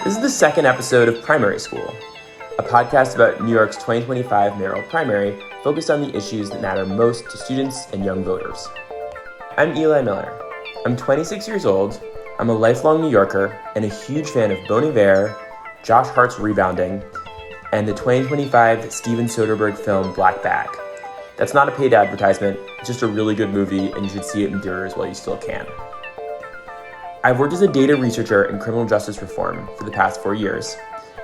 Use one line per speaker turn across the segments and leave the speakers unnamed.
This is the second episode of Primary School, a podcast about New York's 2025 mayoral primary focused on the issues that matter most to students and young voters. I'm Eli Miller. I'm 26 years old, I'm a lifelong New Yorker, and a huge fan of Bon Iver, Josh Hart's Rebounding, and the 2025 Steven Soderbergh film Black Bag. That's not a paid advertisement, it's just a really good movie, and you should see it in theaters while you still can. I've worked as a data researcher in criminal justice reform for the past 4 years,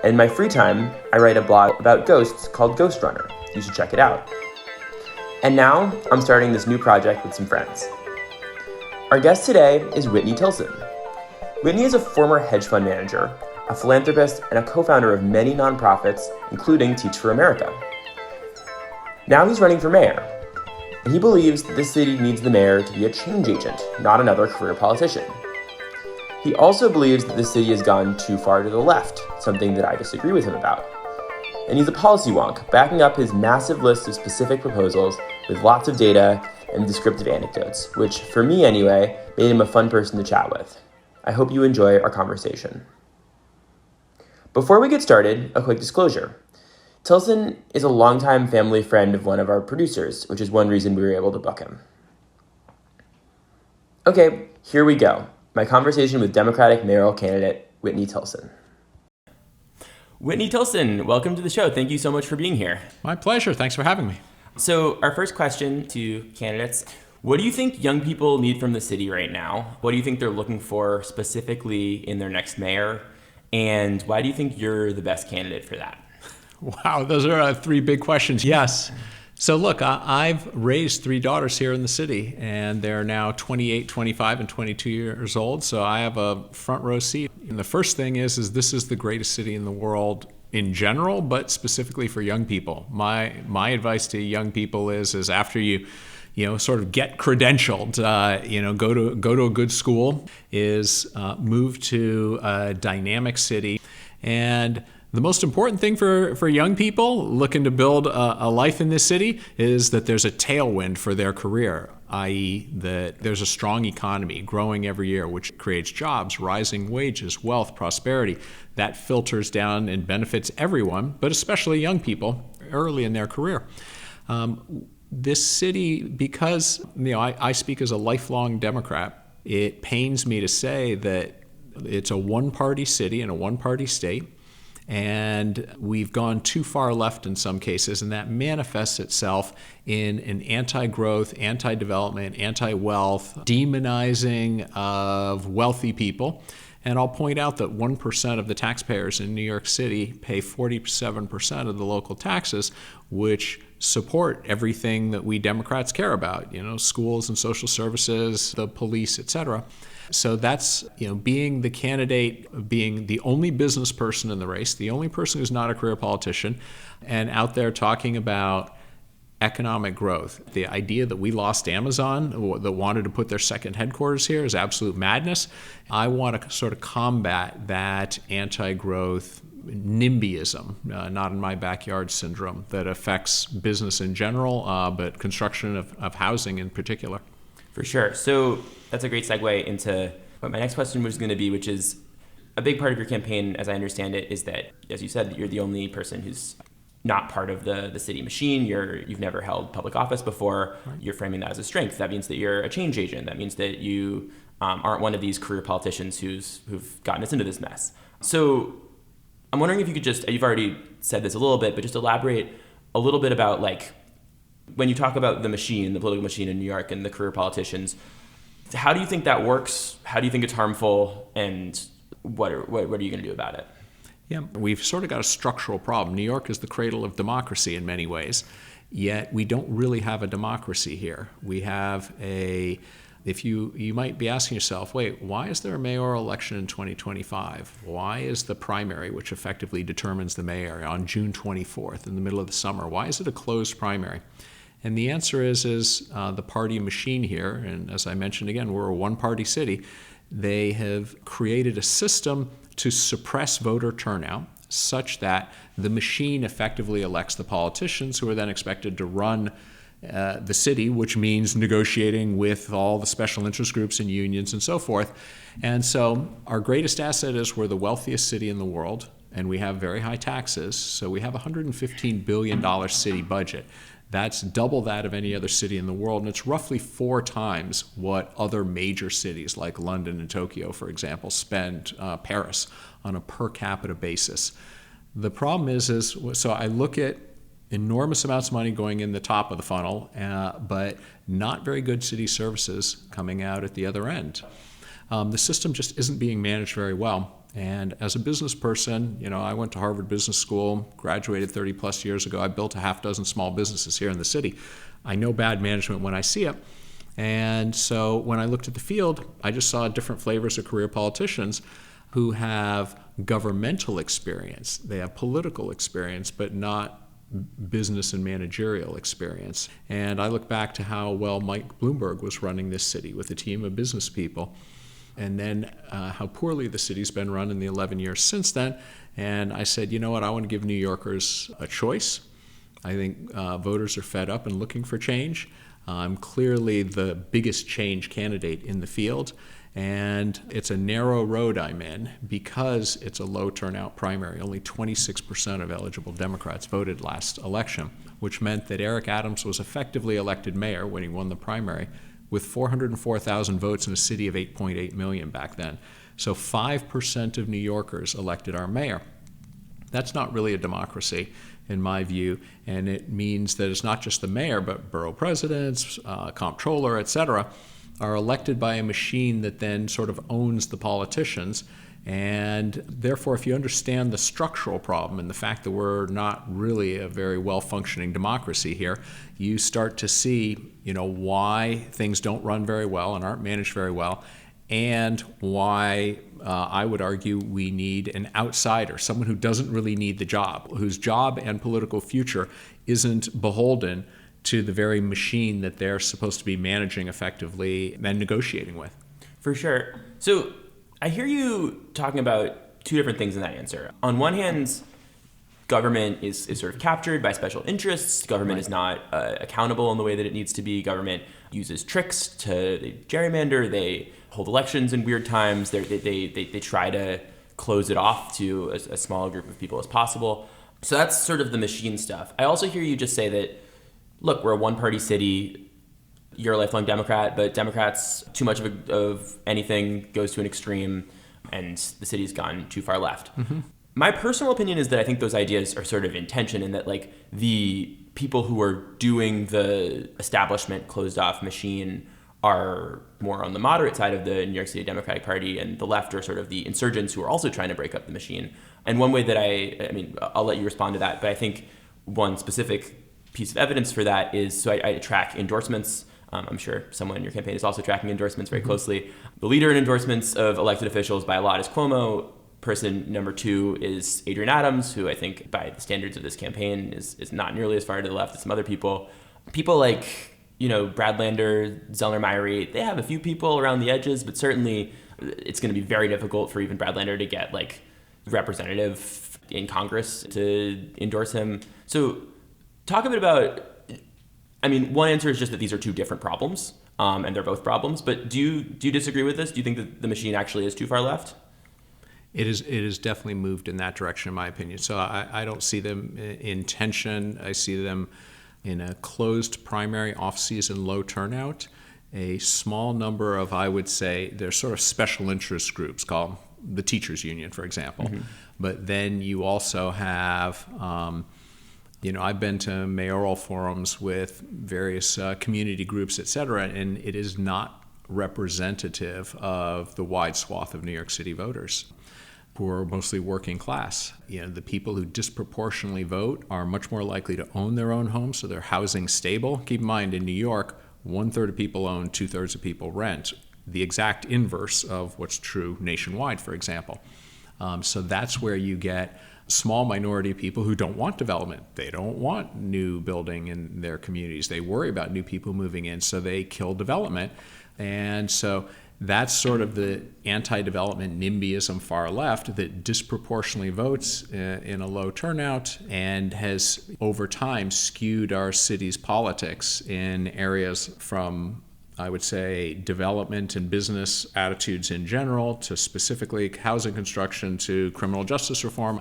and in my free time, I write a blog about ghosts called Ghost Runner. You should check it out. And now, I'm starting this new project with some friends. Our guest today is Whitney Tilson. Whitney is a former hedge fund manager, a philanthropist, and a co-founder of many nonprofits, including Teach for America. Now he's running for mayor, and he believes that this city needs the mayor to be a change agent, not another career politician. He also believes that the city has gone too far to the left, something that I disagree with him about. And he's a policy wonk, backing up his massive list of specific proposals with lots of data and descriptive anecdotes, which, for me anyway, made him a fun person to chat with. I hope you enjoy our conversation. Before we get started, a quick disclosure. Tilson is a longtime family friend of one of our producers, which is one reason we were able to book him. Okay, here we go. My conversation with Democratic mayoral candidate Whitney Tilson. Whitney Tilson, welcome to the show. Thank you so much for being here.
My pleasure. Thanks for having me.
So our first question to candidates, what do you think young people need from the city right now? What do you think they're looking for specifically in their next mayor? And why do you think you're the best candidate for that?
Wow, those are three big questions. Yes. So look, I've raised three daughters here in the city, and they're now 28, 25, and 22 years old, so I have a front row seat. And the first thing is this is the greatest city in the world in general, but specifically for young people. My advice to young people is after you sort of get credentialed, go to a good school, is move to a dynamic city. And the most important thing for young people looking to build a life in this city is that there's a tailwind for their career, i.e. that there's a strong economy growing every year, which creates jobs, rising wages, wealth, prosperity. That filters down and benefits everyone, but especially young people early in their career. This city, because I speak as a lifelong Democrat, it pains me to say that it's a one-party city and a one-party state. And we've gone too far left in some cases, and that manifests itself in an anti-growth, anti-development, anti-wealth, demonizing of wealthy people. And I'll point out that 1% of the taxpayers in New York City pay 47% of the local taxes, which support everything that we Democrats care about, schools and social services, the police, et cetera. So that's, being the candidate, being the only business person in the race, the only person who's not a career politician, and out there talking about economic growth. The idea that we lost Amazon, that wanted to put their second headquarters here, is absolute madness. I want to sort of combat that anti-growth NIMBYism, not in my backyard syndrome, that affects business in general, but construction of housing in particular.
For sure. So that's a great segue into what my next question was going to be, which is a big part of your campaign, as I understand it, is that, as you said, you're the only person who's not part of the city machine. You've never held public office before. Right. You're framing that as a strength. That means that you're a change agent. That means that you aren't one of these career politicians who've gotten us into this mess. So I'm wondering if you could you've already said this a little bit, but just elaborate a little bit about when you talk about the machine, the political machine in New York and the career politicians, how do you think that works? How do you think it's harmful? And what are you going to do about it?
Yeah, we've sort of got a structural problem. New York is the cradle of democracy in many ways, yet we don't really have a democracy here. We have if you might be asking yourself, wait, why is there a mayoral election in 2025? Why is the primary, which effectively determines the mayor, on June 24th in the middle of the summer? Why is it a closed primary? And the answer is the party machine here, and as I mentioned again, we're a one-party city. They have created a system to suppress voter turnout such that the machine effectively elects the politicians who are then expected to run the city, which means negotiating with all the special interest groups and unions and so forth. And so our greatest asset is we're the wealthiest city in the world, and we have very high taxes. So we have a $115 billion city budget. That's double that of any other city in the world, and it's roughly 4 times what other major cities like London and Tokyo, for example, spend, Paris, on a per capita basis. The problem is so I look at enormous amounts of money going in the top of the funnel, but not very good city services coming out at the other end. The system just isn't being managed very well. And as a business person, I went to Harvard Business School, graduated 30 plus years ago. I built a half dozen small businesses here in the city. I know bad management when I see it. And so when I looked at the field, I just saw different flavors of career politicians who have governmental experience. They have political experience, but not business and managerial experience. And I look back to how well Mike Bloomberg was running this city with a team of business people, and then how poorly the city's been run in the 11 years since then. And I said, you know what, I want to give New Yorkers a choice. I think voters are fed up and looking for change. I'm clearly the biggest change candidate in the field, and it's a narrow road I'm in because it's a low turnout primary. Only 26% of eligible Democrats voted last election, which meant that Eric Adams was effectively elected mayor when he won the primary, with 404,000 votes in a city of 8.8 million back then. So 5% of New Yorkers elected our mayor. That's not really a democracy, in my view, and it means that it's not just the mayor, but borough presidents, comptroller, et cetera, are elected by a machine that then sort of owns the politicians. And therefore, if you understand the structural problem and the fact that we're not really a very well-functioning democracy here, you start to see, why things don't run very well and aren't managed very well, and why I would argue we need an outsider, someone who doesn't really need the job, whose job and political future isn't beholden to the very machine that they're supposed to be managing effectively and negotiating with.
For sure. So I hear you talking about 2 different things in that answer. On one hand, government is sort of captured by special interests. Government is not accountable in the way that it needs to be. Government uses tricks to gerrymander. They hold elections in weird times. They try to close it off to a small group of people as possible. So that's sort of the machine stuff. I also hear you just say that, look, we're a one-party city. You're a lifelong Democrat, but Democrats, too much of anything goes to an extreme, and the city's gone too far left. Mm-hmm. My personal opinion is that I think those ideas are sort of in tension, in that the people who are doing the establishment closed-off machine are more on the moderate side of the New York City Democratic Party, and the left are sort of the insurgents who are also trying to break up the machine. And one way that I'll let you respond to that, but I think one specific piece of evidence for that is, so I track endorsements. I'm sure someone in your campaign is also tracking endorsements very closely. The leader in endorsements of elected officials by a lot is Cuomo. Person number 2 is Adrian Adams, who I think by the standards of this campaign is not nearly as far to the left as some other people. People like, Bradlander, Zellner-Myrie, they have a few people around the edges, but certainly it's going to be very difficult for even Bradlander to get representative in Congress to endorse him. So talk a bit about, one answer is just that these are 2 different problems, and they're both problems, but do you disagree with this? Do you think that the machine actually is too far left?
It is definitely moved in that direction, in my opinion. So I don't see them in tension. I see them in a closed primary, off-season, low turnout. A small number of, I would say, there's sort of special interest groups called the teachers union, for example. Mm-hmm. But then you also have, I've been to mayoral forums with various community groups, et cetera, and it is not representative of the wide swath of New York City voters, who are mostly working class. The people who disproportionately vote are much more likely to own their own homes, so they're housing stable. Keep in mind, in New York, 1/3 of people own, 2/3 of people rent, the exact inverse of what's true nationwide, for example. So that's where you get small minority of people who don't want development. They don't want new building in their communities. They worry about new people moving in, so they kill development. And so That's sort of the anti-development NIMBYism far left that disproportionately votes in a low turnout and has over time skewed our city's politics in areas from, I would say, development and business attitudes in general to specifically housing construction to criminal justice reform.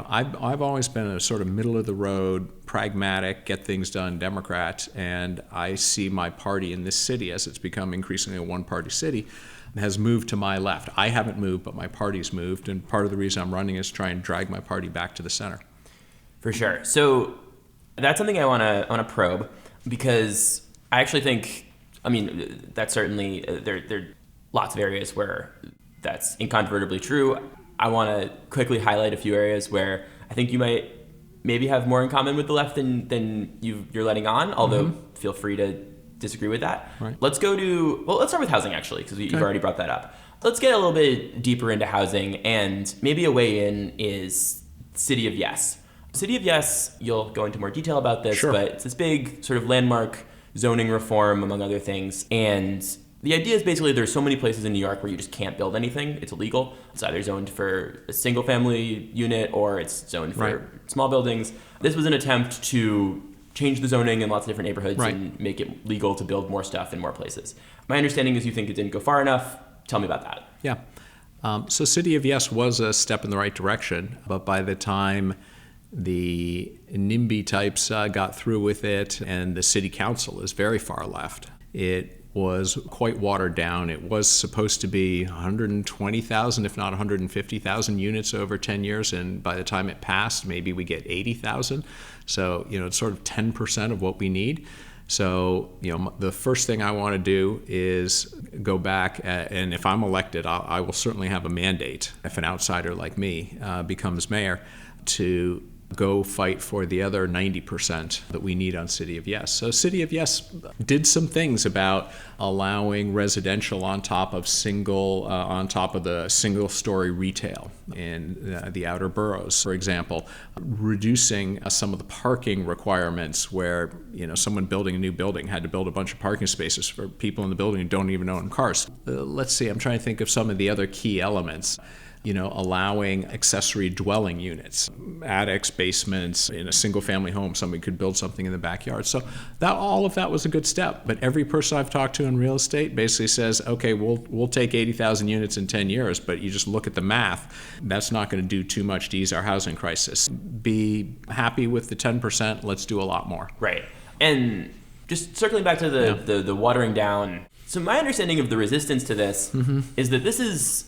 I've always been a sort of middle of the road, pragmatic, get things done Democrat, and I see my party in this city, as it's become increasingly a one-party city, has moved to my left. I haven't moved, but my party's moved, and part of the reason I'm running is to try and drag my party back to the center.
For sure. So that's something I want to probe, because I actually think, that's certainly, there are lots of areas where that's incontrovertibly true. I want to quickly highlight a few areas where I think you might maybe have more in common with the left than you're letting on, although feel free to disagree with that.
Right.
Let's start with housing, actually, because you've already brought that up. Let's get a little bit deeper into housing, and maybe a way in is City of Yes. City of Yes, you'll go into more detail about this,
Sure.
but it's this big sort of landmark zoning reform, among other things, and the idea is basically there's so many places in New York where you just can't build anything. It's illegal. It's either zoned for a single family unit or it's zoned for small buildings. This was an attempt to change the zoning in lots of different neighborhoods and make it legal to build more stuff in more places. My understanding is you think it didn't go far enough. Tell me about that.
Yeah. So City of Yes was a step in the right direction, but by the time the NIMBY types got through with it, and the city council is very far left, it was quite watered down. It was supposed to be 120,000, if not 150,000 units over 10 years, and by the time it passed, maybe we get 80,000. So, it's sort of 10% of what we need. So, the first thing I want to do is go back, and if I'm elected, I will certainly have a mandate, if an outsider like me becomes mayor, to go fight for the other 90% that we need on City of Yes. So City of Yes did some things about allowing residential on top of the single-story retail in the outer boroughs, for example, reducing some of the parking requirements where, someone building a new building had to build a bunch of parking spaces for people in the building who don't even own cars. Let's see, I'm trying to think of some of the other key elements. Allowing accessory dwelling units, attics, basements. In a single-family home, somebody could build something in the backyard. So all of that was a good step. But every person I've talked to in real estate basically says, okay, we'll take 80,000 units in 10 years, but you just look at the math, that's not going to do too much to ease our housing crisis. Be happy with the 10%, let's do a lot more.
Right. And just circling back to the watering down, so my understanding of the resistance to this is that this is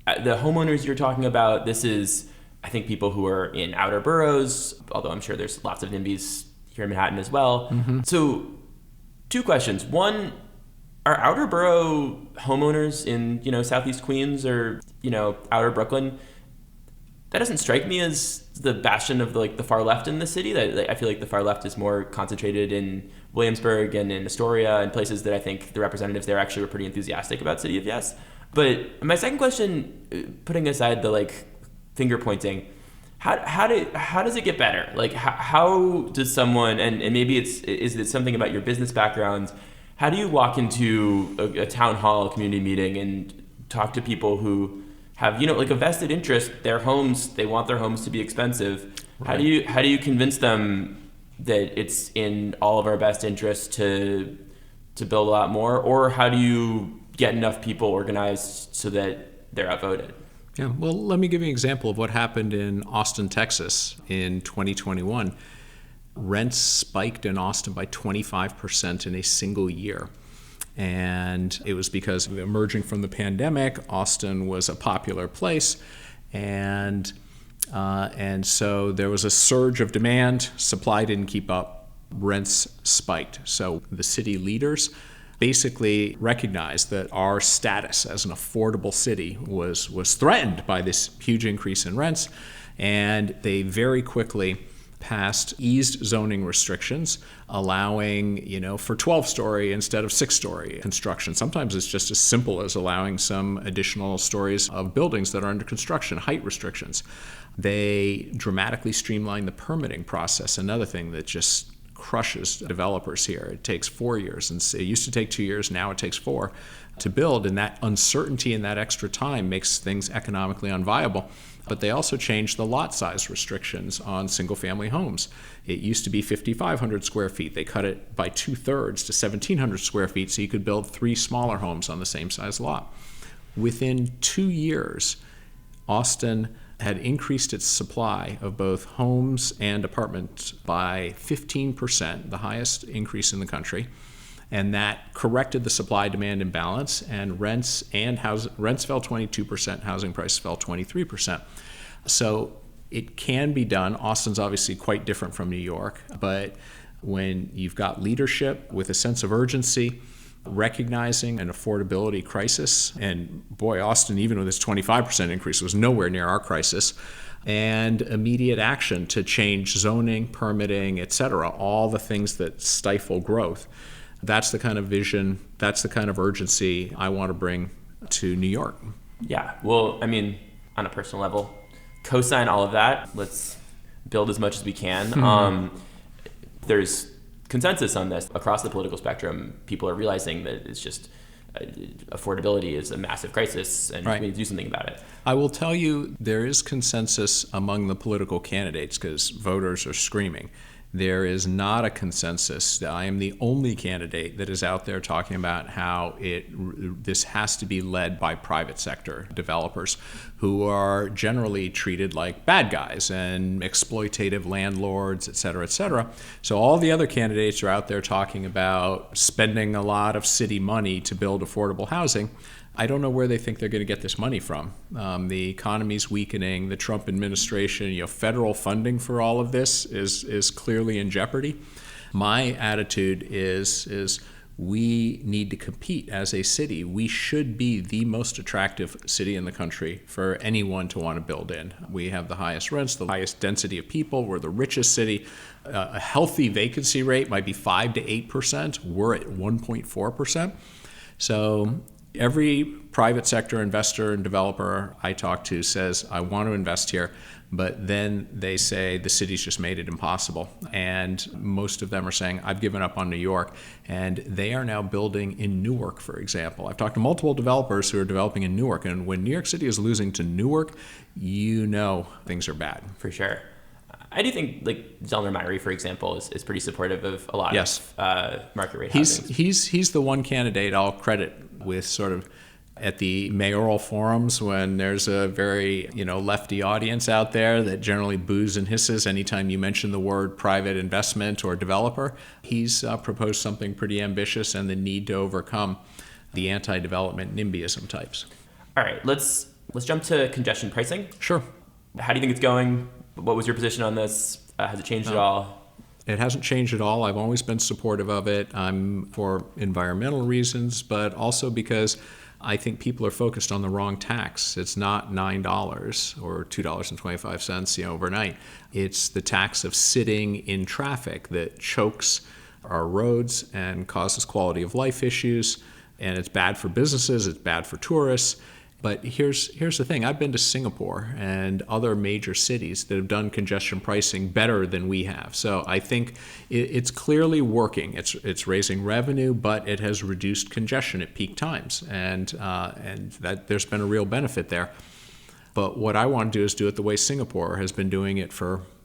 the homeowners you're talking about. This is, I think, people who are in outer boroughs, although I'm sure there's lots of NIMBYs here in Manhattan as well. So 2 questions. One, are outer borough homeowners in, Southeast Queens or, outer Brooklyn, that doesn't strike me as the bastion of the far left in the city. I feel like the far left is more concentrated in Williamsburg and in Astoria and places that I think the representatives there actually were pretty enthusiastic about City of Yes. But my second question, putting aside the finger pointing, how does it get better? How does someone, and maybe is it something about your business background? How do you walk into a town hall, a community meeting, and talk to people who have a vested interest? Their homes, they want their homes to be expensive. Right. How do you convince them that it's in all of our best interest to build a lot more, or how do you get enough people organized so that they're outvoted?
Yeah, well, let me give you an example of what happened in Austin, Texas in 2021. Rents spiked in Austin by 25% in a single year. And it was because emerging from the pandemic, Austin was a popular place. And so there was a surge of demand. Supply didn't keep up. Rents spiked. So the city leaders basically recognized that our status as an affordable city was threatened by this huge increase in rents, and they very quickly passed eased zoning restrictions, allowing, for 12-story instead of 6-story construction. Sometimes it's just as simple as allowing some additional stories of buildings that are under construction, height restrictions. They dramatically streamlined the permitting process, another thing that just crushes developers here. It takes 4 years, and it used to take 2 years, now it takes 4. to build, and that uncertainty and that extra time makes things economically unviable. But they also changed the lot size restrictions on single-family homes. It used to be 5,500 square feet. They cut it by 2/3 to 1,700 square feet, so you could build 3 smaller homes on the same size lot. Within 2 years, Austin had increased its supply of both homes and apartments by 15%, the highest increase in the country. And that corrected the supply-demand imbalance, and rents fell 22%, housing prices fell 23%. So it can be done. Austin's obviously quite different from New York, but when you've got leadership with a sense of urgency, recognizing an affordability crisis, and boy, Austin, even with its 25% increase, was nowhere near our crisis, and immediate action to change zoning, permitting, et cetera, all the things that stifle growth. That's the kind of vision, that's the kind of urgency I want to bring to New York.
Yeah, well, I mean, on a personal level, co-sign all of that. Let's build as much as we can. There's consensus on this across the political spectrum. People are realizing that it's just affordability is a massive crisis, and we need to do something about it.
I will tell you, there is consensus among the political candidates because voters are screaming. There is not a consensus. I am the only candidate that is out there talking about how this has to be led by private sector developers who are generally treated like bad guys and exploitative landlords, et cetera, et cetera. So all the other candidates are out there talking about spending a lot of city money to build affordable housing. I don't know where they think they're going to get this money from. The economy's weakening. The Trump administration, federal funding for all of this is clearly in jeopardy. My attitude is we need to compete as a city. We should be the most attractive city in the country for anyone to want to build in. We have the highest rents, the highest density of people. We're the richest city. A healthy vacancy rate might be 5 to 8%. We're at 1.4%. So every private sector investor and developer I talk to says, I want to invest here, but then they say the city's just made it impossible. And most of them are saying, I've given up on New York. And they are now building in Newark, for example. I've talked to multiple developers who are developing in Newark, and when New York City is losing to Newark, things are bad.
For sure. I do think Zellner Myrie, for example, is pretty supportive of a lot of market rate housing.
He's the one candidate I'll credit with sort of at the mayoral forums when there's a very lefty audience out there that generally boos and hisses anytime you mention the word private investment or developer. He's proposed something pretty ambitious and the need to overcome the anti-development NIMBYism types.
All right, let's jump to congestion pricing.
Sure.
How do you think it's going? What was your position on this? Has it changed at all?
It hasn't changed at all. I've always been supportive of it. I'm for environmental reasons, but also because I think people are focused on the wrong tax. It's not $9 or $2.25, overnight. It's the tax of sitting in traffic that chokes our roads and causes quality of life issues. And it's bad for businesses. It's bad for tourists. But here's the thing. I've been to Singapore and other major cities that have done congestion pricing better than we have. So I think it's clearly working. It's raising revenue, but it has reduced congestion at peak times, and that there's been a real benefit there. But what I want to do is do it the way Singapore has been doing it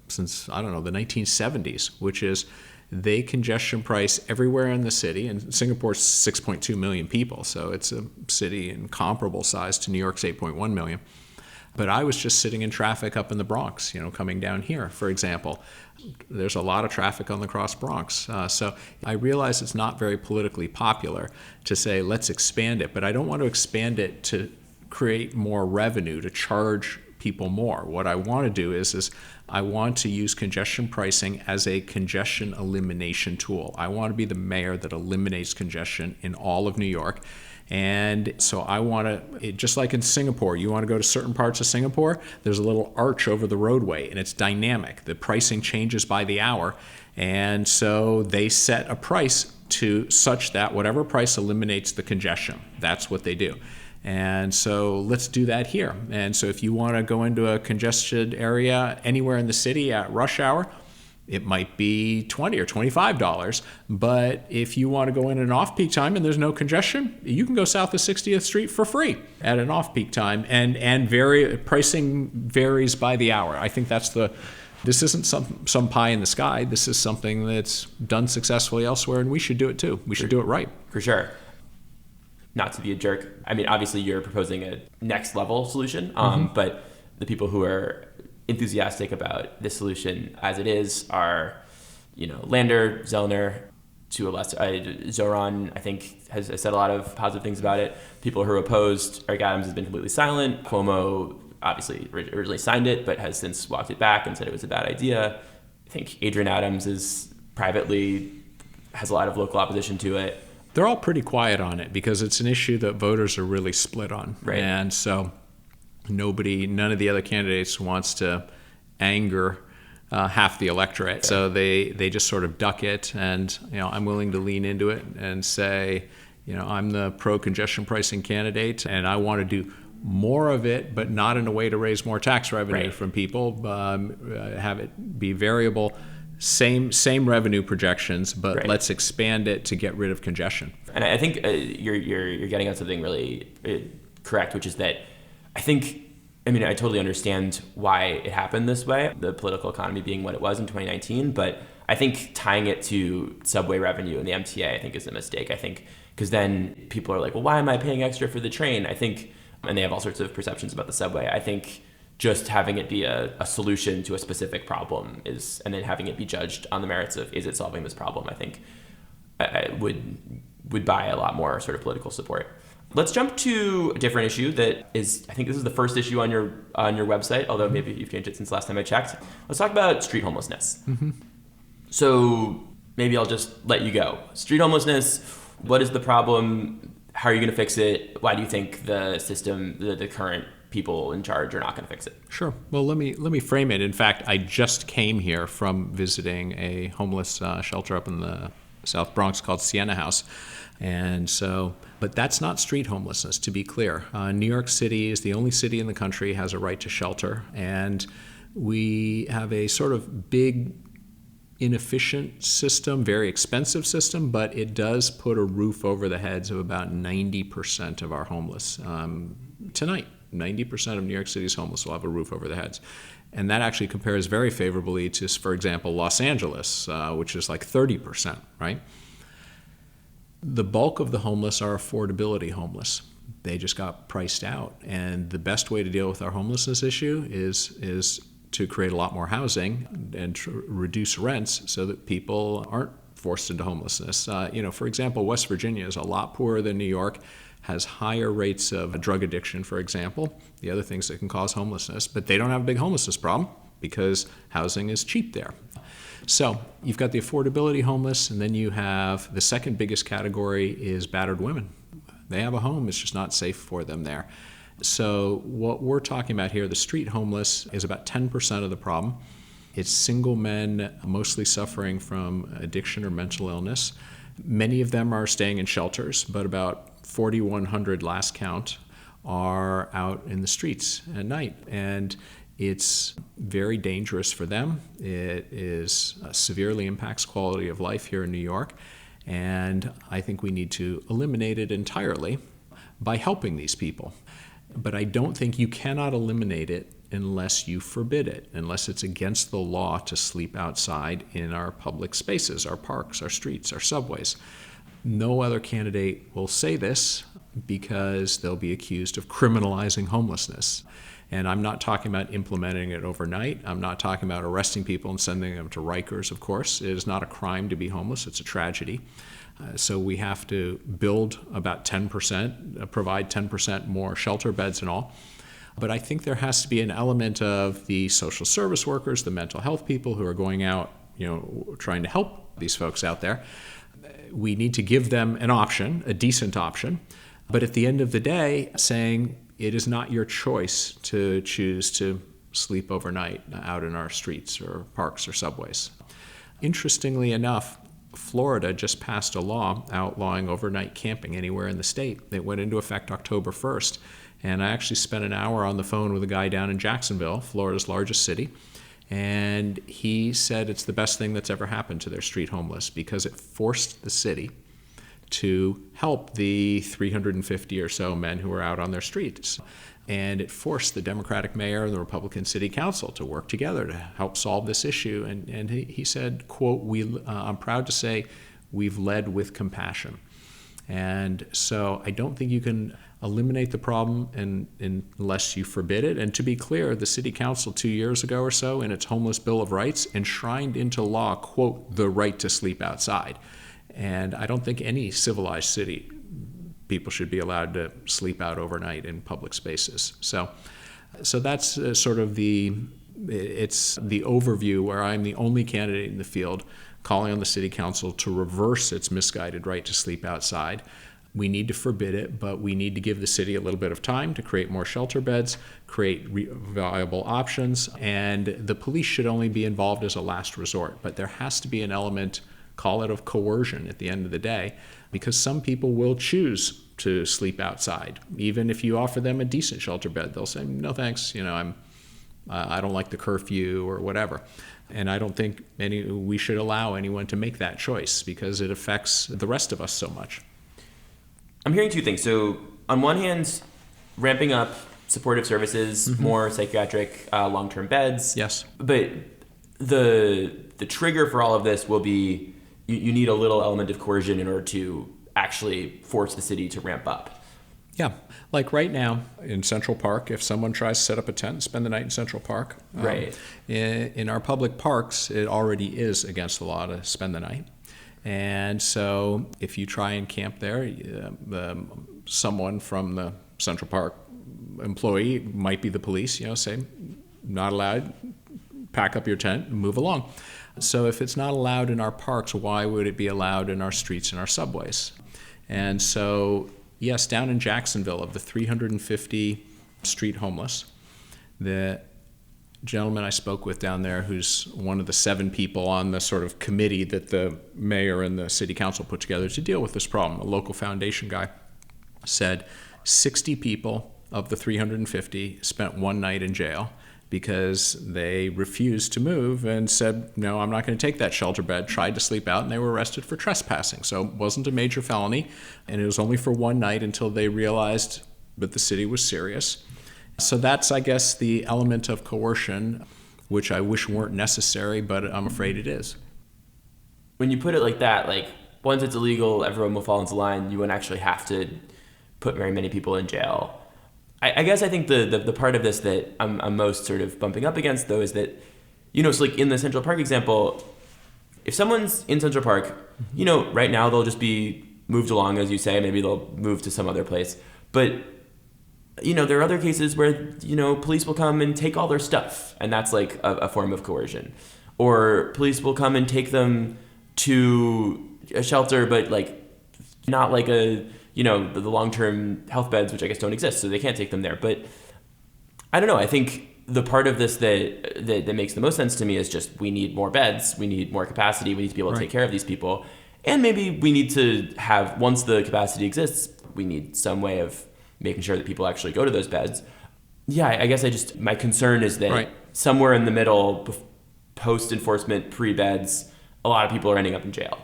since the 1970s, which is they congestion price everywhere in the city, and Singapore's 6.2 million people, so it's a city in comparable size to New York's 8.1 million. But I was just sitting in traffic up in the Bronx, coming down here, for example. There's a lot of traffic on the Cross Bronx. So I realize it's not very politically popular to say, let's expand it, but I don't want to expand it to create more revenue, to charge people more. What I want to do is I want to use congestion pricing as a congestion elimination tool. I want to be the mayor that eliminates congestion in all of New York. And so I want to, just like in Singapore, you want to go to certain parts of Singapore, there's a little arch over the roadway and it's dynamic. The pricing changes by the hour. And so they set a price to such that whatever price eliminates the congestion, that's what they do. And so let's do that here. And so if you want to go into a congested area anywhere in the city at rush hour, It might be $20 or $25, but if you want to go in an off-peak time and there's no congestion, you can go south of 60th Street for free at an off-peak time, and pricing varies by the hour. I think this isn't some pie in the sky. This is something that's done successfully elsewhere, and we should do it too. We should do it right.
For sure. Not to be a jerk. I mean, obviously you're proposing a next level solution, but the people who are enthusiastic about this solution as it is are, Lander, Zellner, to a lesser, Zoran, I think, has said a lot of positive things about it. People who are opposed, Eric Adams has been completely silent. Cuomo obviously originally signed it, but has since walked it back and said it was a bad idea. I think Adrian Adams has a lot of local opposition to it.
They're all pretty quiet on it because it's an issue that voters are really split on.
Right.
And so none of the other candidates wants to anger half the electorate. So they just sort of duck it. And, I'm willing to lean into it and say, I'm the pro-congestion pricing candidate, and I want to do more of it, but not in a way to raise more tax revenue from people. Have it be variable, same revenue projections, but let's expand it to get rid of congestion.
And I think you're getting at something really correct, which is that I totally understand why it happened this way, the political economy being what it was in 2019, but I think tying it to subway revenue and the MTA, I think, is a mistake. I think because then people are like, well, why am I paying extra for the train? I think, and they have all sorts of perceptions about the subway. I think just having it be a solution to a specific problem and then having it be judged on the merits of, is it solving this problem, I think would buy a lot more sort of political support. Let's jump to a different issue that is, I think this is the first issue on your website, although maybe you've changed it since last time I checked. Let's talk about street homelessness. Mm-hmm. So maybe I'll just let you go. Street homelessness, what is the problem? How are you going to fix it? Why do you think the system, the current people in charge are not going to fix it?
Sure. Well, let me frame it. In fact, I just came here from visiting a homeless shelter up in the South Bronx called Sienna House. And so, but that's not street homelessness, to be clear. New York City is the only city in the country has a right to shelter. And we have a sort of big, inefficient system, very expensive system, but it does put a roof over the heads of about 90% of our homeless. Tonight, 90% of New York City's homeless will have a roof over their heads. And that actually compares very favorably to, for example, Los Angeles, which is like 30%, right? The bulk of the homeless are affordability homeless. They just got priced out. And the best way to deal with our homelessness issue is to create a lot more housing and to reduce rents so that people aren't forced into homelessness. For example, West Virginia is a lot poorer than New York, has higher rates of drug addiction, for example, the other things that can cause homelessness, but they don't have a big homelessness problem because housing is cheap there. So you've got the affordability homeless, and then you have the second biggest category is battered women. They have a home, it's just not safe for them there. So what we're talking about here, the street homeless, is about 10% of the problem. It's single men, mostly suffering from addiction or mental illness. Many of them are staying in shelters, but about 4,100 last count are out in the streets at night. And it's very dangerous for them. It severely impacts quality of life here in New York. And I think we need to eliminate it entirely by helping these people. But I don't think you cannot eliminate it unless you forbid it, unless it's against the law to sleep outside in our public spaces, our parks, our streets, our subways. No other candidate will say this because they'll be accused of criminalizing homelessness. And I'm not talking about implementing it overnight. I'm not talking about arresting people and sending them to Rikers, of course. It is not a crime to be homeless. It's a tragedy. So we have to build about 10%, provide 10% more shelter beds and all. But I think there has to be an element of the social service workers, the mental health people who are going out, trying to help these folks out there. We need to give them an option, a decent option. But at the end of the day, saying it is not your choice to choose to sleep overnight out in our streets or parks or subways. Interestingly enough, Florida just passed a law outlawing overnight camping anywhere in the state. It went into effect October 1st. And I actually spent an hour on the phone with a guy down in Jacksonville, Florida's largest city. And he said it's the best thing that's ever happened to their street homeless because it forced the city to help the 350 or so men who were out on their streets. And it forced the Democratic mayor and the Republican city council to work together to help solve this issue. And he said, quote, I'm proud to say we've led with compassion. And so I don't think you can eliminate the problem unless you forbid it. And to be clear, the city council 2 years ago or so in its homeless bill of rights enshrined into law, quote, the right to sleep outside. And I don't think any civilized city people should be allowed to sleep out overnight in public spaces. So that's sort of it's the overview where I'm the only candidate in the field calling on the city council to reverse its misguided right to sleep outside. We need to forbid it, but we need to give the city a little bit of time to create more shelter beds, create viable options, and the police should only be involved as a last resort. But there has to be an element, call it of coercion at the end of the day, because some people will choose to sleep outside. Even if you offer them a decent shelter bed, they'll say, no thanks, I don't like the curfew or whatever. And I don't think we should allow anyone to make that choice because it affects the rest of us so much.
I'm hearing two things. So on one hand, ramping up supportive services, more psychiatric long-term beds.
Yes.
But the trigger for all of this will be you need a little element of coercion in order to actually force the city to ramp up.
Yeah. Like right now in Central Park, if someone tries to set up a tent and spend the night in Central Park,
right.
In our public parks, it already is against the law to spend the night. And so if you try and camp there, someone from the Central Park employee might be the police, say, not allowed, pack up your tent and move along. So if it's not allowed in our parks, why would it be allowed in our streets and our subways? And so, yes, down in Jacksonville, of the 350 street homeless, the gentleman I spoke with down there, who's one of the 7 people on the sort of committee that the mayor and the city council put together to deal with this problem, a local foundation guy, said 60 people of the 350 spent one night in jail because they refused to move and said, no, I'm not going to take that shelter bed, tried to sleep out, and they were arrested for trespassing. So it wasn't a major felony, and it was only for one night until they realized that the city was serious. So that's, I guess, the element of coercion, which I wish weren't necessary, but I'm afraid it is.
When you put it like that, like once it's illegal, everyone will fall into line. You wouldn't actually have to put very many people in jail. I guess I think the part of this that I'm most sort of bumping up against, though, is that, so like in the Central Park example, if someone's in Central Park, right now they'll just be moved along, as you say, maybe they'll move to some other place. But, there are other cases where, police will come and take all their stuff, and that's like a form of coercion. Or police will come and take them to a shelter, but like not like the long-term health beds, which I guess don't exist, so they can't take them there. But I don't know. I think the part of this that makes the most sense to me is just we need more beds, we need more capacity, we need to be able to take care of these people. And maybe we need to have, once the capacity exists, we need some way of making sure that people actually go to those beds. Yeah, I guess my concern is that somewhere in the middle, post-enforcement, pre-beds, a lot of people are ending up in jail.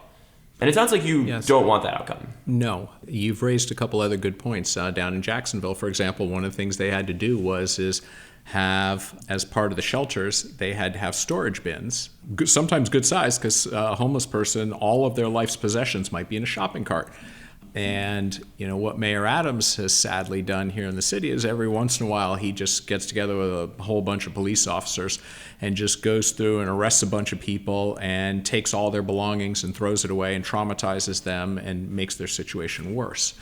And it sounds like you don't want that outcome.
No. You've raised a couple other good points. Down in Jacksonville, for example, one of the things they had to do is have, as part of the shelters, they had to have storage bins, sometimes good size, because a homeless person, all of their life's possessions might be in a shopping cart. And, what Mayor Adams has sadly done here in the city is every once in a while he just gets together with a whole bunch of police officers and just goes through and arrests a bunch of people and takes all their belongings and throws it away and traumatizes them and makes their situation worse.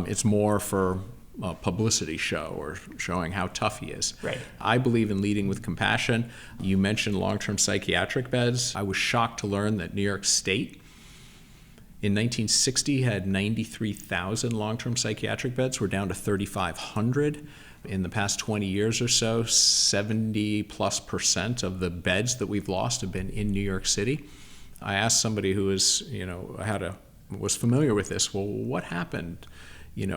It's more for a publicity show or showing how tough he is.
Right.
I believe in leading with compassion. You mentioned long-term psychiatric beds. I was shocked to learn that New York State in 1960 had 93,000 long-term psychiatric beds. We're down to 3,500. In the past 20 years or so, 70+% of the beds that we've lost have been in New York City. I asked somebody who was familiar with this, well, what happened?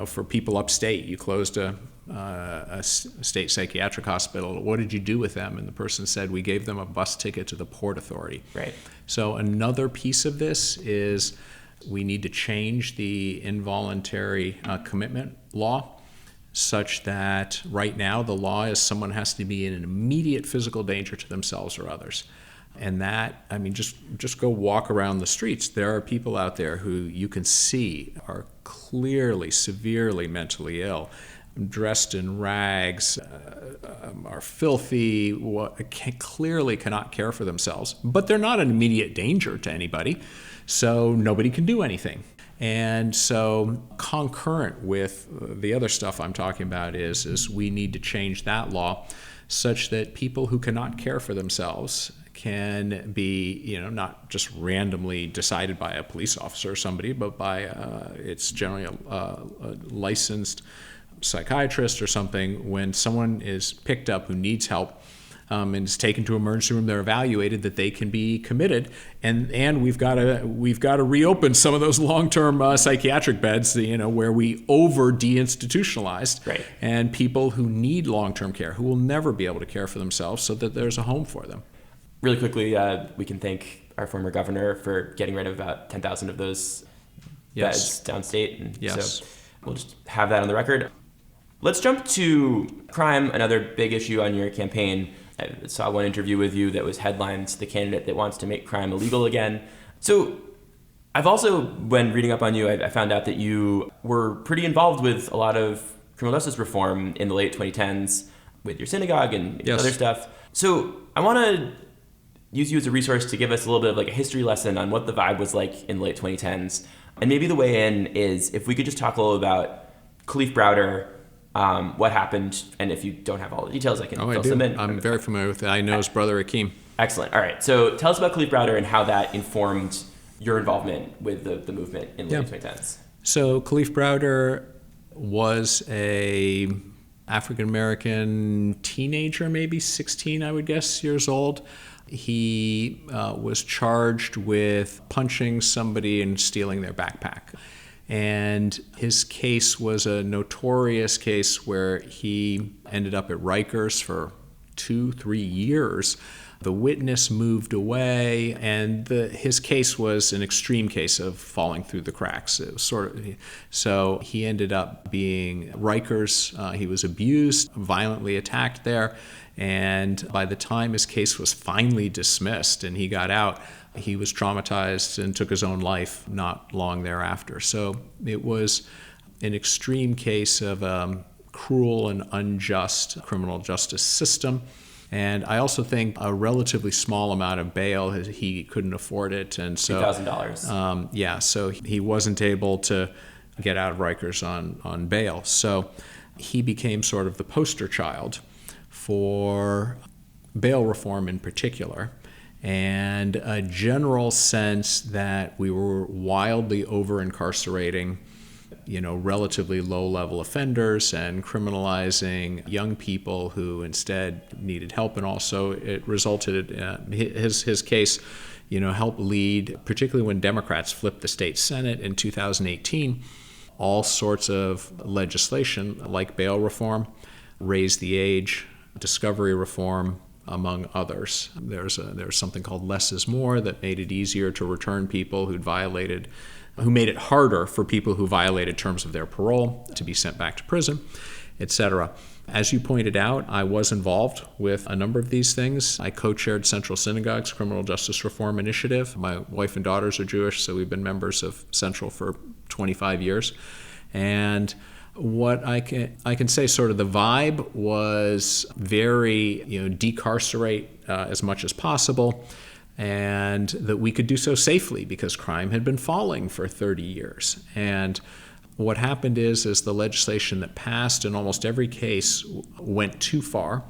for people upstate, you closed a state psychiatric hospital. What did you do with them? And the person said, we gave them a bus ticket to the Port Authority.
Right.
So another piece of this is we need to change the involuntary commitment law, such that right now the law is someone has to be in an immediate physical danger to themselves or others. And that, just go walk around the streets. There are people out there who you can see are clearly, severely mentally ill, dressed in rags, are filthy, clearly cannot care for themselves. But they're not an immediate danger to anybody, so nobody can do anything. And so concurrent with the other stuff I'm talking about is we need to change that law such that people who cannot care for themselves can be, not just randomly decided by a police officer or somebody, but by, it's generally a licensed psychiatrist or something. When someone is picked up who needs help, and is taken to emergency room, they're evaluated that they can be committed, and we've got to reopen some of those long-term psychiatric beds, where we over deinstitutionalized,
right.
And people who need long-term care, who will never be able to care for themselves, so that there's a home for them.
Really quickly, we can thank our former governor for getting rid of about 10,000 of those beds downstate, and
yes.
So we'll just have that on the record. Let's jump to crime, another big issue on your campaign. I saw one interview with you that was headlined, "The candidate that wants to make crime illegal again." So I've also, when reading up on you, I found out that you were pretty involved with a lot of criminal justice reform in the late 2010s with your synagogue and
yes.
other stuff. So I want to use you as a resource to give us a little bit of like a history lesson on what the vibe was like in the late 2010s. And maybe the way in is if we could just talk a little about Kalief Browder, what happened, and if you don't have all the details, I can fill some in.
I'm very familiar with it. I know his brother Ackman.
Excellent. All right. So tell us about Kalief Browder and how that informed your involvement with the movement in the late 2010s.
So Kalief Browder was a African-American teenager, maybe 16, I would guess, years old. He was charged with punching somebody and stealing their backpack. And his case was a notorious case where he ended up at Rikers for 2-3 years. The witness moved away, and his case was an extreme case of falling through the cracks. It was so he ended up being Rikers. He was abused, violently attacked there, and by the time his case was finally dismissed and he got out, he was traumatized and took his own life not long thereafter. So it was an extreme case of a cruel and unjust criminal justice system. And I also think a relatively small amount of bail, he couldn't afford it. And so
$2,000.
So he wasn't able to get out of Rikers on bail. So he became sort of the poster child for bail reform in particular, and a general sense that we were wildly over-incarcerating, relatively low-level offenders and criminalizing young people who instead needed help. And also it resulted in his case, helped lead, particularly when Democrats flipped the state Senate in 2018, all sorts of legislation like bail reform, raise the age, discovery reform, among others. There's something called Less is More that made it easier to return people who made it harder for people who violated terms of their parole to be sent back to prison, etc. As you pointed out, I was involved with a number of these things. I co-chaired Central Synagogue's Criminal Justice Reform Initiative. My wife and daughters are Jewish, so we've been members of Central for 25 years. And what I can say, sort of the vibe was very, decarcerate as much as possible, and that we could do so safely because crime had been falling for 30 years. And what happened is the legislation that passed in almost every case went too far,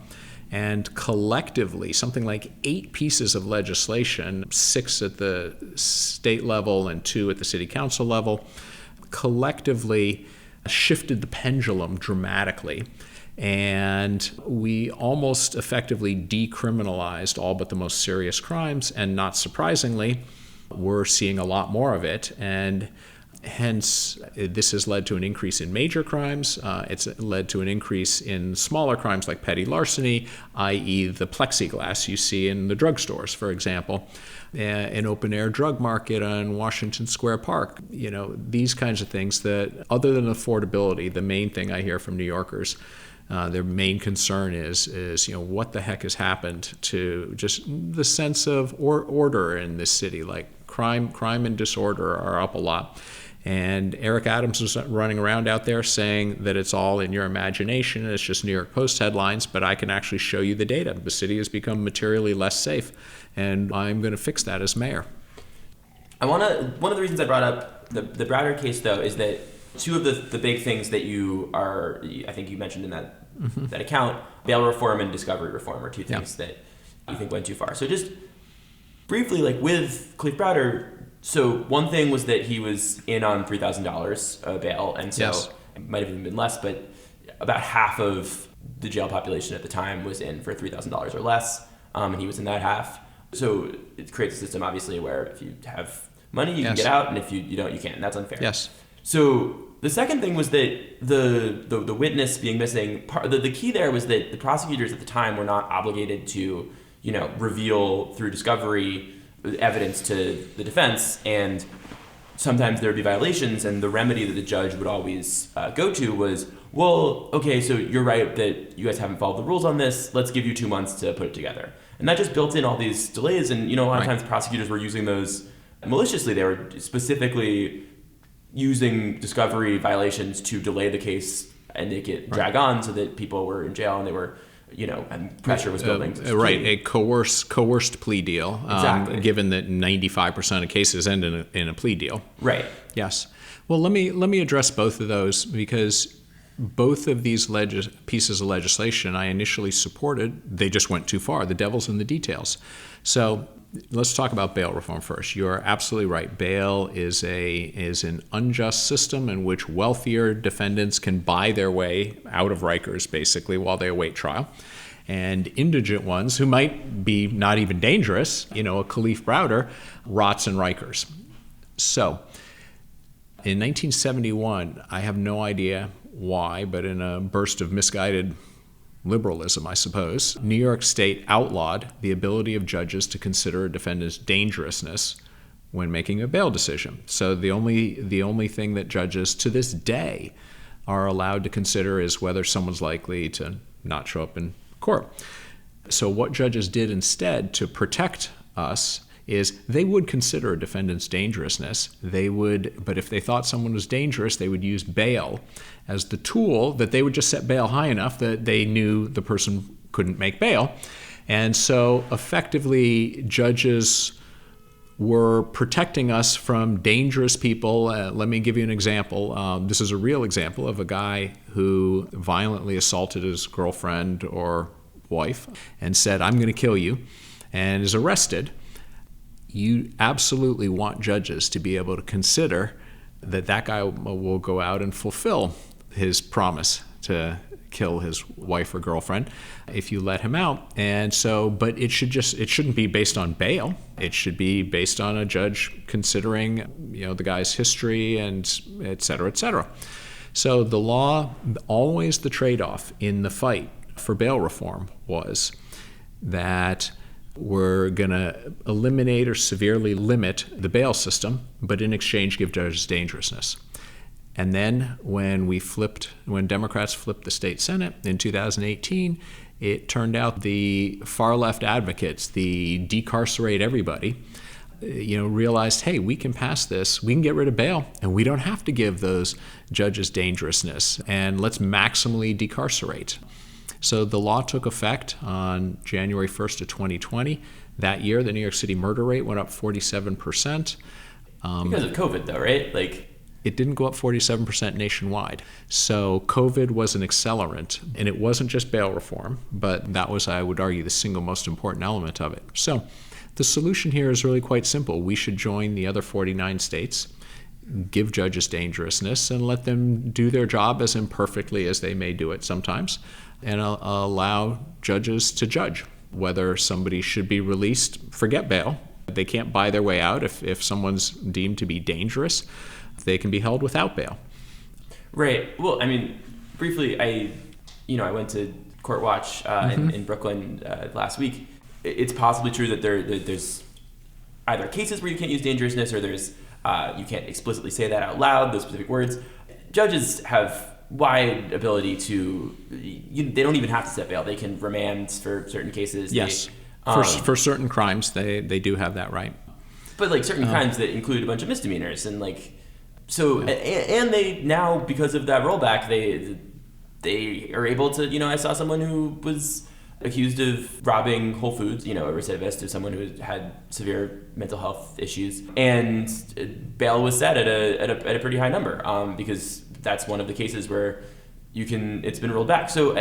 and collectively, something like 8 pieces of legislation, 6 at the state level and 2 at the city council level, collectively shifted the pendulum dramatically, and we almost effectively decriminalized all but the most serious crimes, and not surprisingly, we're seeing a lot more of it. And Hence, this has led to an increase in major crimes. It's led to an increase in smaller crimes like petty larceny, i.e. the plexiglass you see in the drugstores, for example, an open-air drug market on Washington Square Park. These kinds of things that, other than affordability, the main thing I hear from New Yorkers, their main concern is what the heck has happened to just the sense of order in this city. Like crime and disorder are up a lot. And Eric Adams was running around out there saying that it's all in your imagination, it's just New York Post headlines, but I can actually show you the data. The city has become materially less safe, and I'm going to fix that as mayor.
One of the reasons I brought up the Browder case, though, is that two of the big things that I think you mentioned in that account, bail reform and discovery reform, are two things that you think went too far. So just briefly, like with Kalief Browder, so one thing was that he was in on $3,000 bail, and so it might have even been less, but about half of the jail population at the time was in for $3,000 or less, and he was in that half. So it creates a system, obviously, where if you have money, you can get out, and if you don't, you can't. And that's unfair.
Yes.
So the second thing was that the witness being missing, the key there was that the prosecutors at the time were not obligated to, reveal through discovery evidence to the defense, and sometimes there would be violations, and the remedy that the judge would always go to was, well, okay, so you're right that you guys haven't followed the rules on this, let's give you 2 months to put it together. And that just built in all these delays, and a lot of times prosecutors were using those maliciously. They were specifically using discovery violations to delay the case and make it drag on so that people were in jail and they were, and pressure was building.
A coerced plea deal,
exactly.
Given that 95% of cases end in a plea deal.
Right.
Yes. Well, let me address both of those, because both of these pieces of legislation I initially supported. They just went too far. The devil's in the details. So let's talk about bail reform first. You're absolutely right. Bail is an unjust system in which wealthier defendants can buy their way out of Rikers, basically, while they await trial. And indigent ones, who might be not even dangerous, a Kalief Browder, rots in Rikers. So in 1971, I have no idea why, but in a burst of misguided liberalism, I suppose, New York State outlawed the ability of judges to consider a defendant's dangerousness when making a bail decision. So the only thing that judges to this day are allowed to consider is whether someone's likely to not show up in court. So what judges did instead to protect us is they would consider a defendant's dangerousness. But if they thought someone was dangerous, they would use bail as the tool that they would just set bail high enough that they knew the person couldn't make bail. And so effectively, judges were protecting us from dangerous people. Let me give you an example. This is a real example of a guy who violently assaulted his girlfriend or wife and said, "I'm going to kill you," and is arrested. You absolutely want judges to be able to consider that guy will go out and fulfill his promise to kill his wife or girlfriend if you let him out. And so, but it shouldn't be based on bail. It should be based on a judge considering, the guy's history and et cetera, et cetera. So the law, always the trade-off in the fight for bail reform was that we're going to eliminate or severely limit the bail system, but in exchange give judges dangerousness. And then when Democrats flipped the state Senate in 2018, it turned out the far left advocates, the decarcerate everybody, realized, hey, we can pass this, we can get rid of bail, and we don't have to give those judges dangerousness, and let's maximally decarcerate. So the law took effect on January 1st of 2020. That year, the New York City murder rate went up 47%.
Because of COVID, though, right?
It didn't go up 47% nationwide. So COVID was an accelerant, and it wasn't just bail reform, but that was, I would argue, the single most important element of it. So the solution here is really quite simple. We should join the other 49 states, give judges dangerousness, and let them do their job as imperfectly as they may do it sometimes, and allow judges to judge whether somebody should be released. Forget bail. They can't buy their way out if someone's deemed to be dangerous. they can be held without bail.
Right. Well, I mean, briefly, I went to Court Watch in Brooklyn last week. It's possibly true that there's either cases where you can't use dangerousness, or there's you can't explicitly say that out loud, those specific words. Judges have wide ability to, they don't even have to set bail. They can remand for certain cases.
Yes. For certain crimes, they do have that right.
But like certain crimes that include a bunch of misdemeanors and like, so, and they now, because of that rollback, they are able to, I saw someone who was accused of robbing Whole Foods, a recidivist, or someone who had severe mental health issues, and bail was set at a pretty high number, because that's one of the cases where it's been rolled back. So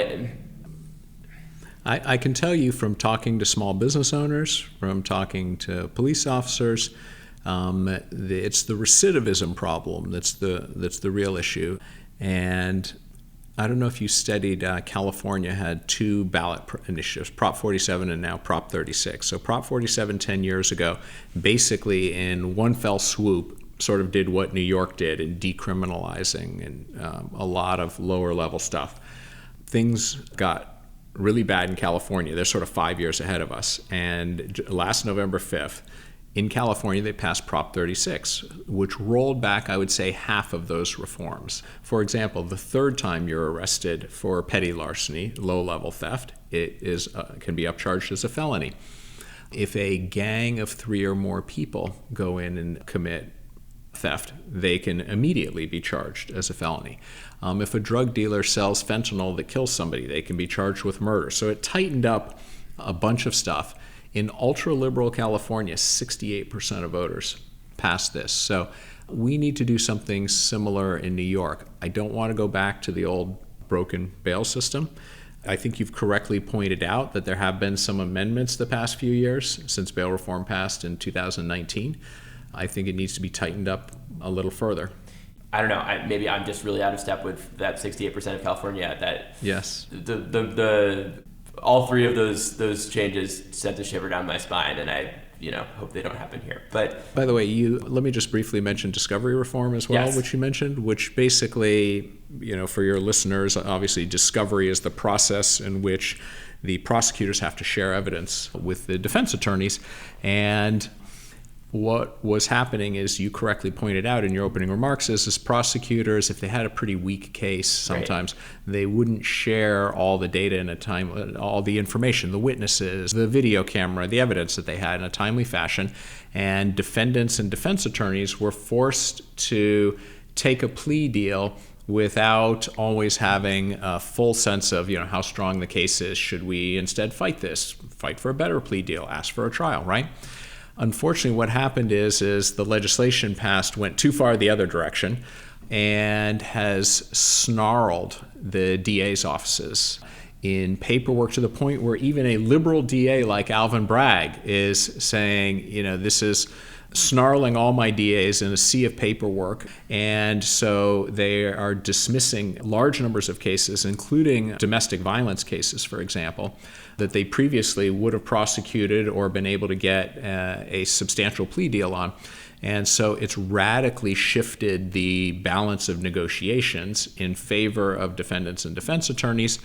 I can tell you from talking to small business owners, from talking to police officers, it's the recidivism problem that's the real issue. And I don't know if you studied, California had two ballot initiatives, Prop 47 and now Prop 36. So Prop 47 10 years ago, basically in one fell swoop, sort of did what New York did in decriminalizing and a lot of lower level stuff. Things got really bad in California. They're sort of 5 years ahead of us. And last November 5th, in California, they passed Prop 36, which rolled back, I would say, half of those reforms. For example, the third time you're arrested for petty larceny, low-level theft, it can be upcharged as a felony. If a gang of 3 or more people go in and commit theft, they can immediately be charged as a felony. If a drug dealer sells fentanyl that kills somebody, they can be charged with murder. So it tightened up a bunch of stuff. In ultra-liberal California, 68% of voters passed this. So we need to do something similar in New York. I don't want to go back to the old broken bail system. I think you've correctly pointed out that there have been some amendments the past few years since bail reform passed in 2019. I think it needs to be tightened up a little further.
I don't know. Maybe I'm just really out of step with that 68% of California. That
yes,
the all three of those changes sent a shiver down my spine, and I hope they don't happen here. But
by the way, let me just briefly mention discovery reform as well, yes, which you mentioned, which basically, for your listeners, obviously discovery is the process in which the prosecutors have to share evidence with the defense attorneys. And what was happening is, you correctly pointed out in your opening remarks, is as prosecutors, if they had a pretty weak case, sometimes they wouldn't share all the data in a time, all the information, the witnesses, the video camera, the evidence that they had in a timely fashion. And defendants and defense attorneys were forced to take a plea deal without always having a full sense of, how strong the case is. Should we instead fight this? Fight for a better plea deal, ask for a trial, right? Unfortunately, what happened is the legislation passed went too far the other direction and has snarled the DA's offices in paperwork to the point where even a liberal DA like Alvin Bragg is saying, this is snarling all my DAs in a sea of paperwork. And so they are dismissing large numbers of cases, including domestic violence cases, for example, that they previously would have prosecuted or been able to get a substantial plea deal on. And so it's radically shifted the balance of negotiations in favor of defendants and defense attorneys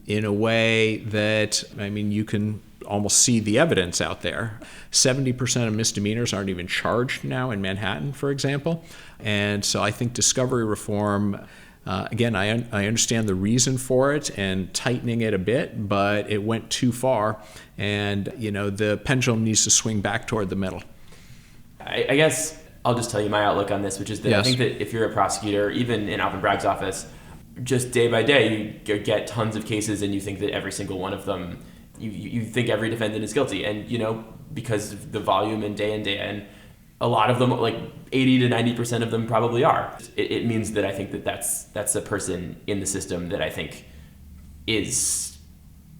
in a way that, you can almost see the evidence out there. 70% of misdemeanors aren't even charged now in Manhattan, for example. And so I think discovery reform, again, I understand the reason for it and tightening it a bit, but it went too far. And, the pendulum needs to swing back toward the middle.
I guess I'll just tell you my outlook on this, which is that yes, I think that if you're a prosecutor, even in Alvin Bragg's office, just day by day, you get tons of cases and you think that every single one of them, you think every defendant is guilty. And, because of the volume and day in, a lot of them, like 80 to 90% of them probably are. It means that I think that that's a person in the system that I think is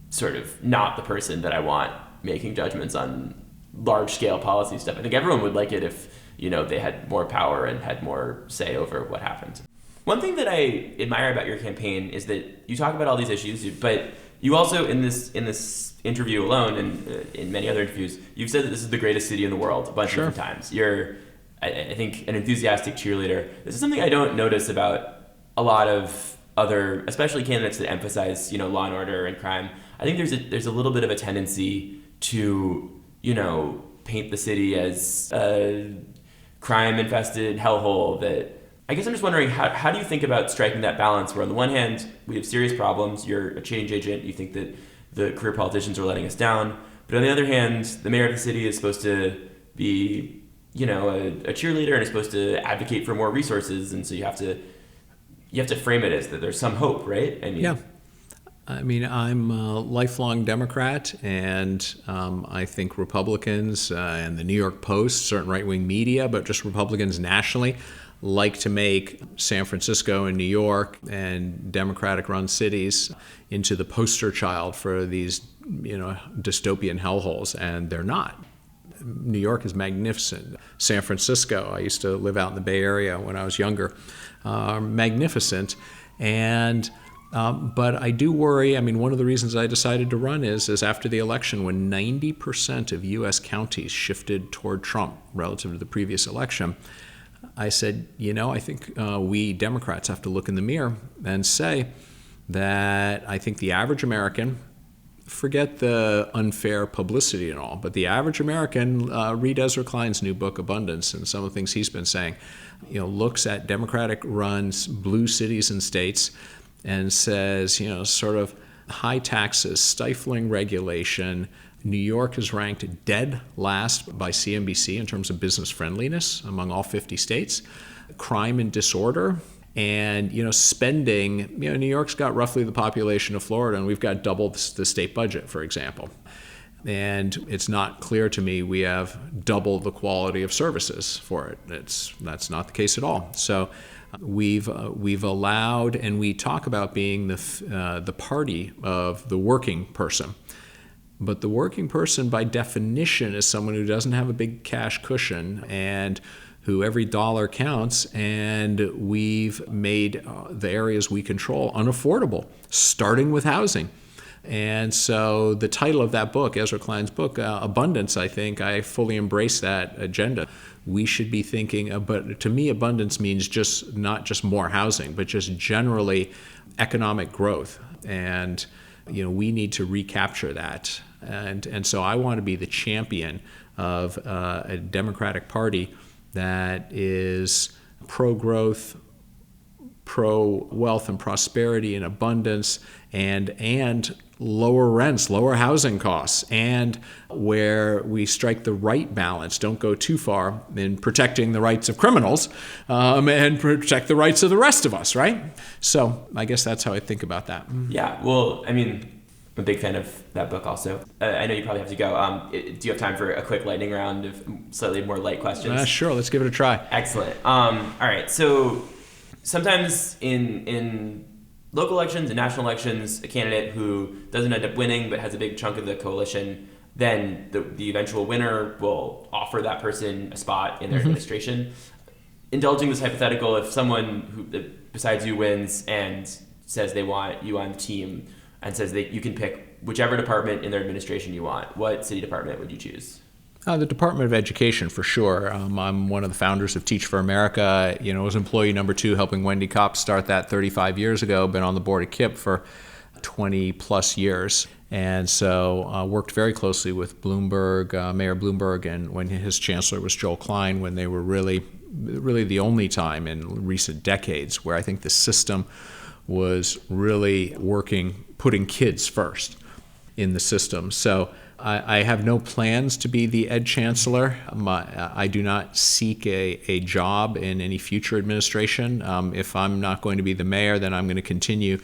sort of not the person that I want making judgments on large-scale policy stuff. I think everyone would like it if, they had more power and had more say over what happened. One thing that I admire about your campaign is that you talk about all these issues, but you also, in this interview alone and in many other interviews, you've said that this is the greatest city in the world a bunch of different times. You're I think an enthusiastic cheerleader. This is something I don't notice about a lot of other, especially candidates that emphasize, law and order and crime. I think there's a little bit of a tendency to, paint the city as a crime-infested hellhole that, I guess I'm just wondering, how do you think about striking that balance where on the one hand, we have serious problems, you're a change agent, you think that the career politicians are letting us down, but on the other hand, the mayor of the city is supposed to be, a cheerleader and is supposed to advocate for more resources, and so you have to frame it as that there's some hope, right?
Yeah. I'm a lifelong Democrat, and I think Republicans and the New York Post, certain right-wing media, but just Republicans nationally, like to make San Francisco and New York and Democratic-run cities into the poster child for these, dystopian hellholes, and they're not. New York is magnificent. San Francisco, I used to live out in the Bay Area when I was younger, magnificent. But I do worry. One of the reasons I decided to run is after the election, when 90% of U.S. counties shifted toward Trump relative to the previous election, I said, I think we Democrats have to look in the mirror and say that I think the average American, forget the unfair publicity and all, but the average American, read Ezra Klein's new book, Abundance, and some of the things he's been saying, looks at Democratic-run blue cities and states and says, sort of high taxes, stifling regulation. New York is ranked dead last by CNBC in terms of business friendliness among all 50 states. Crime and disorder. And, spending, New York's got roughly the population of Florida, and we've got double the state budget, for example. And it's not clear to me we have double the quality of services for it. That's not the case at all. So we've allowed, and we talk about being the party of the working person. But the working person, by definition, is someone who doesn't have a big cash cushion and who every dollar counts, and we've made the areas we control unaffordable, starting with housing. And so the title of that book, Ezra Klein's book, Abundance, I think, I fully embrace that agenda. We should be thinking, but to me, abundance means not just more housing, but just generally economic growth. And we need to recapture that. And so I want to be the champion of a Democratic Party that is pro-growth, pro-wealth and prosperity and abundance, and lower rents, lower housing costs, and where we strike the right balance, don't go too far in protecting the rights of criminals, and protect the rights of the rest of us, right? So I guess that's how I think about that.
Yeah, well, I'm a big fan of that book also. I know you probably have to go. Do you have time for a quick lightning round of slightly more light questions?
Sure, let's give it a try.
Excellent. All right, so sometimes in local elections and national elections, a candidate who doesn't end up winning but has a big chunk of the coalition, then the eventual winner will offer that person a spot in their administration. Indulging this hypothetical, if someone who besides you wins and says they want you on the team and says that you can pick whichever department in their administration you want, what city department would you choose?
The Department of Education, for sure. I'm one of the founders of Teach for America. Was employee number 2, helping Wendy Kopp start that 35 years ago. Been on the board of KIPP for 20 plus years. And so worked very closely with Bloomberg, Mayor Bloomberg, and when his chancellor was Joel Klein, when they were really the only time in recent decades where I think the system was really working, putting kids first in the system. So I have no plans to be the Ed Chancellor. I do not seek a job in any future administration. If I'm not going to be the mayor, then I'm going to continue,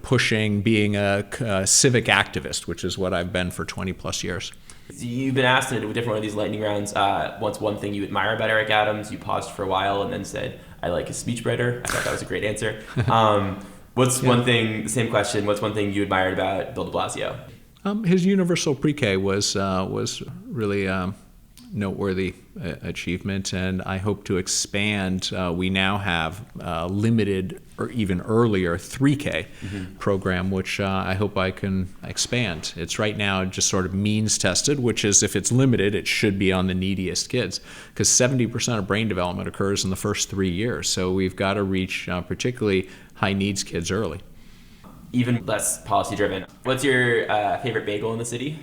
pushing, being a civic activist, which is what I've been for 20 plus years.
You've been asked in a different one of these lightning rounds, what's one thing you admire about Eric Adams? You paused for a while and then said, I like his speechwriter. I thought that was a great answer. What's one thing, same question, what's one thing you admired about Bill de Blasio?
His universal pre-K was really noteworthy achievement, and I hope to expand. We now have limited or even earlier 3K program, which I hope I can expand. It's right now just sort of means tested, which is if it's limited, it should be on the neediest kids, because 70% of brain development occurs in the first 3 years. So we've got to reach particularly high needs kids early.
Even less policy driven. What's your favorite bagel in the city?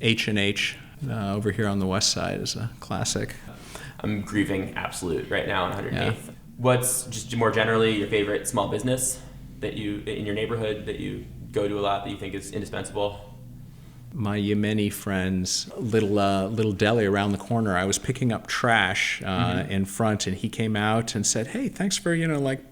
H&H over here on the west side is a classic.
I'm grieving Absolute right now on 108th. Yeah. What's just more generally your favorite small business that you in your neighborhood that you go to a lot that you think is indispensable?
My Yemeni friend's little deli around the corner. I was picking up trash in front, and he came out and said, "Hey, thanks for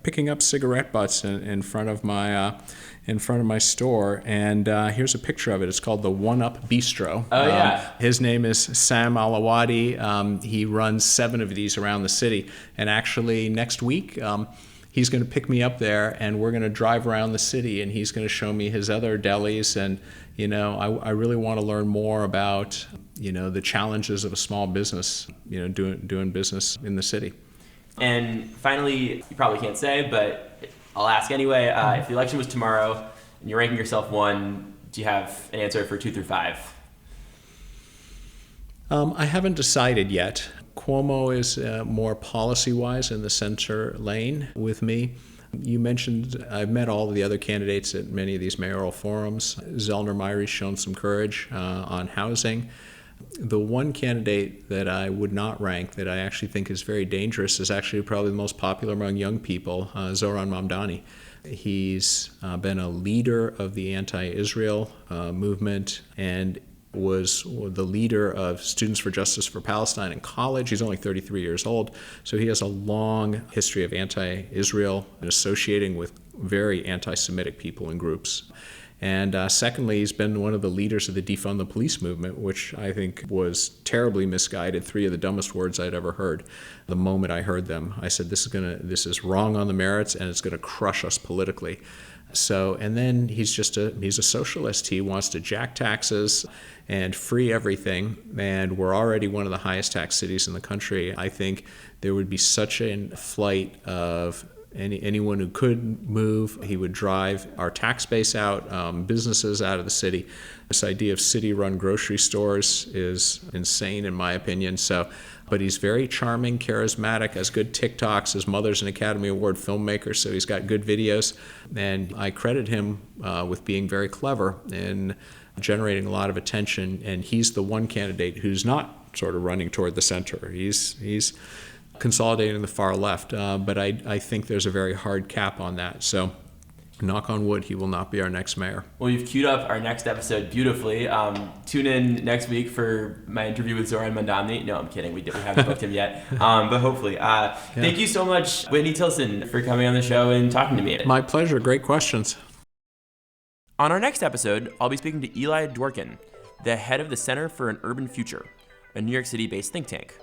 picking up cigarette butts in front of my store." And here's a picture of it. It's called the One Up Bistro.
Oh yeah.
His name is Sam Alawadi. He runs 7 of these around the city, and actually next week. He's going to pick me up there, and we're going to drive around the city, and he's going to show me his other delis. And, I really want to learn more about, the challenges of a small business, doing business in the city.
And finally, you probably can't say, but I'll ask anyway, if the election was tomorrow and you're ranking yourself 1, do you have an answer for 2 through 5?
I haven't decided yet. Cuomo is more policy-wise in the center lane with me. You mentioned I've met all of the other candidates at many of these mayoral forums. Zellner Myrie's shown some courage on housing. The one candidate that I would not rank that I actually think is very dangerous is actually probably the most popular among young people, Zohran Mamdani. He's been a leader of the anti-Israel movement and was the leader of Students for Justice for Palestine in college. He's only 33 years old, so he has a long history of anti-Israel and associating with very anti-Semitic people and groups. And secondly, he's been one of the leaders of the Defund the Police movement, which I think was terribly misguided. 3 of the dumbest words I'd ever heard. The moment I heard them, I said, this is wrong on the merits, and it's going to crush us politically. So, and then he's a socialist. He wants to jack taxes and free everything, and we're already one of the highest tax cities in the country. I think there would be such a flight of anyone who could move. He would drive our tax base out, businesses out of the city. This idea of city-run grocery stores is insane, in my opinion. But he's very charming, charismatic, has good TikToks. His mother's an Academy Award filmmaker, so he's got good videos. And I credit him with being very clever in generating a lot of attention. And he's the one candidate who's not sort of running toward the center. He's consolidating the far left, but I think there's a very hard cap on that. So knock on wood, he will not be our next mayor. Well,
you've queued up our next episode beautifully. Tune in next week for my interview with Zohran Mamdani. No, I'm kidding. We haven't booked him yet, but hopefully. Thank you so much, Whitney Tilson, for coming on the show and talking to me.
My pleasure. Great questions.
On our next episode, I'll be speaking to Eli Dworkin, the head of the Center for an Urban Future, a New York City-based think tank.